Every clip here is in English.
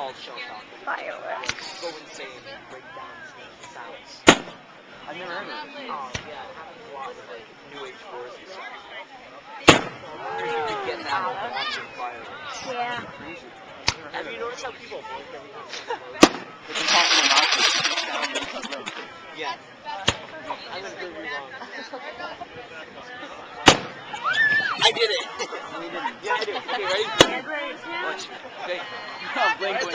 called shell shock. Fireworks. Go insane and break down the sounds. I've never heard of it. Oh yeah, it happens a lot with like New Age wars and stuff. You could get that while watching fireworks. Yeah. Have you noticed how people blink every time they explode? Yeah. I'm gonna prove you wrong. I did it! Yeah, I did. Okay, ready? Watch. Okay. Blink, blink.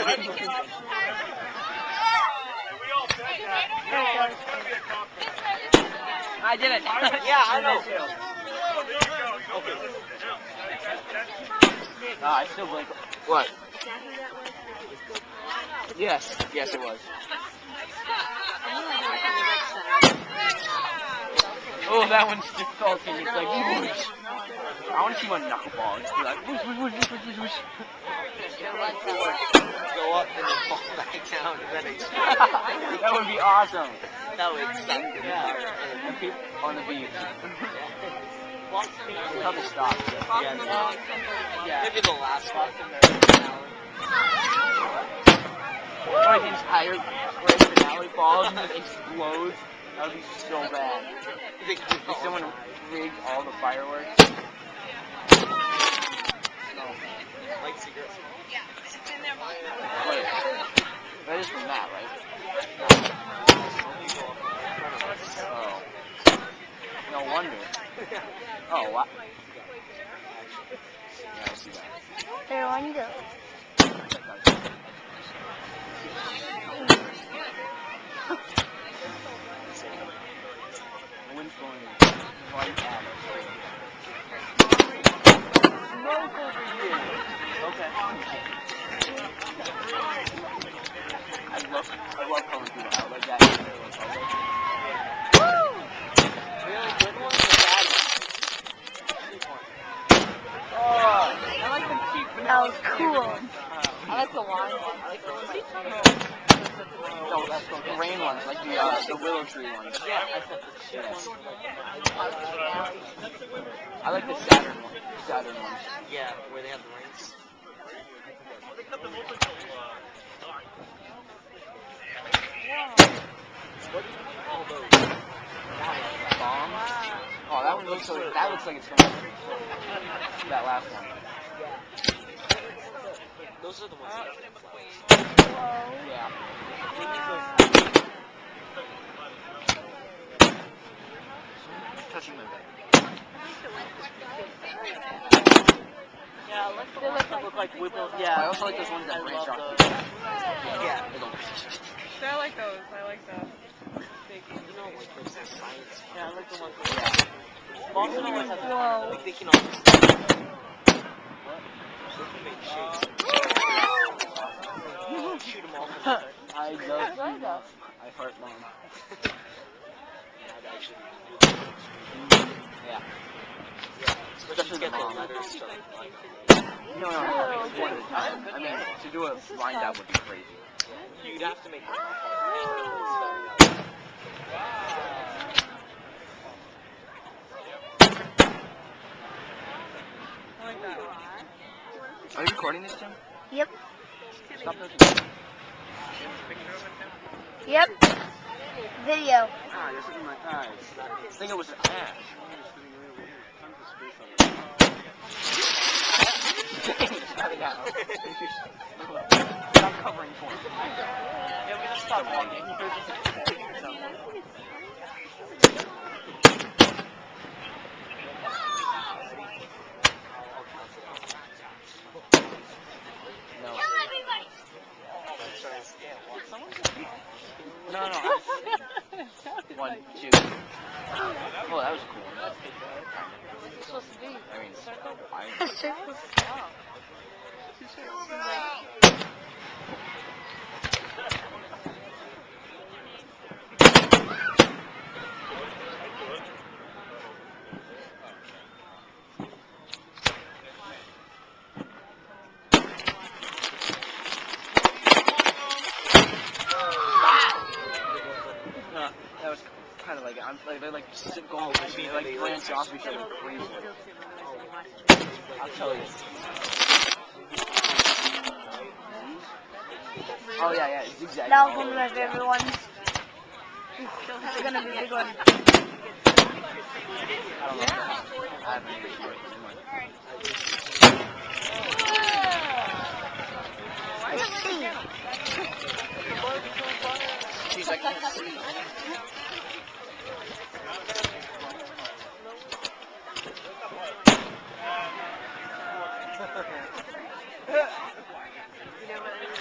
I did it. Yeah, I know. Okay. I still blink. What? Yes. Yes, it was. Oh, that one's just salting. It's like, whoosh. I want to see my knuckleball. It's like, whoosh, whoosh, whoosh, whoosh, whoosh, whoosh. Go up and then fall back down and then explode. That would be awesome. That would suck. Yeah. And people on the beach. Tell me stop. Yeah. Maybe the last one. Or the entire grand finale falls and just explodes. That would be so bad. If someone rigged all the fireworks. Like cigarettes. Wait, that is from that, right? Oh. No wonder. Oh, what? Yeah, I see that. There one go. The wind's going right at us. Smoke over here. Okay. I love coming through the outlet jack. Woo! Really good ones or bad ones? Oh, I like the cheap vanilla. That was cool. I like the lime one. I like those. No, that's the rain ones, like the willow tree ones. Yeah, I said the cheap ones. I like the Saturn ones. Yeah, where they have the rings. What do you call those? Bombs? Oh, that one looks like it's from that last one. Yeah. Those are the ones that have flags. Yeah. They use those. Touching my bed. Yeah, I like the ones that look like whipples. Yeah, I also like those ones that branch off. Yeah. So I like those. I like the big ones. You know, like there's some science. Yeah, I like the ones. Boston always has Whoa. like they can always. What? They can make shapes. Shoot them all from the side. I love mom. I heart mom. I'd actually. Yeah. Especially to get the letters started. No, it's one at a time. I mean, to do a wind up would be crazy. You'd have to make it. I like that one. Are you recording this, Tim? Yep. Stop touching. Yep. Video. Ah, you're sitting in my eyes. I think it was an ash. Cut it out. Stop covering for me. Yeah, we just stop walking. No. No. 1, 2. Oh, that was cool. What's it supposed to be? I mean, circle? Circle. That was kind of like they like going over me, like branch off each other crazy. I'll tell you. Oh yeah, yeah, zigzag. That was one of my favorite ones. It's gonna be a big one. I don't know. I haven't even seen it. Let's see. Jeez, I can't see.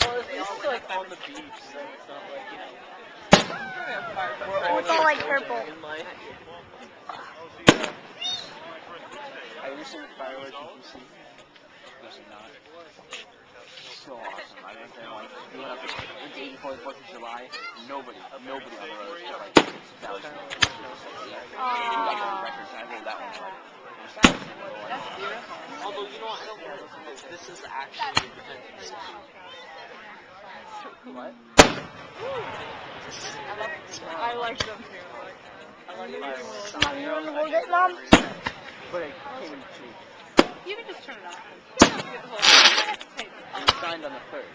Well, at least it's like on the beach, so it's not like, you know. It's all like purple. In life. Have you ever seen the fireworks in DC? There's not. So awesome. I went there like we went up the day before the 4th of July. Nobody on the road except like 6,000. We got there on record, so I rolled that one like. Although, you know, I don't know if this is actually Independence Day. What? I like them too. I like fireworks. Mom, you wanna hold it, Mom? But it came in cheap. You can just turn it off. It was signed on the 3rd.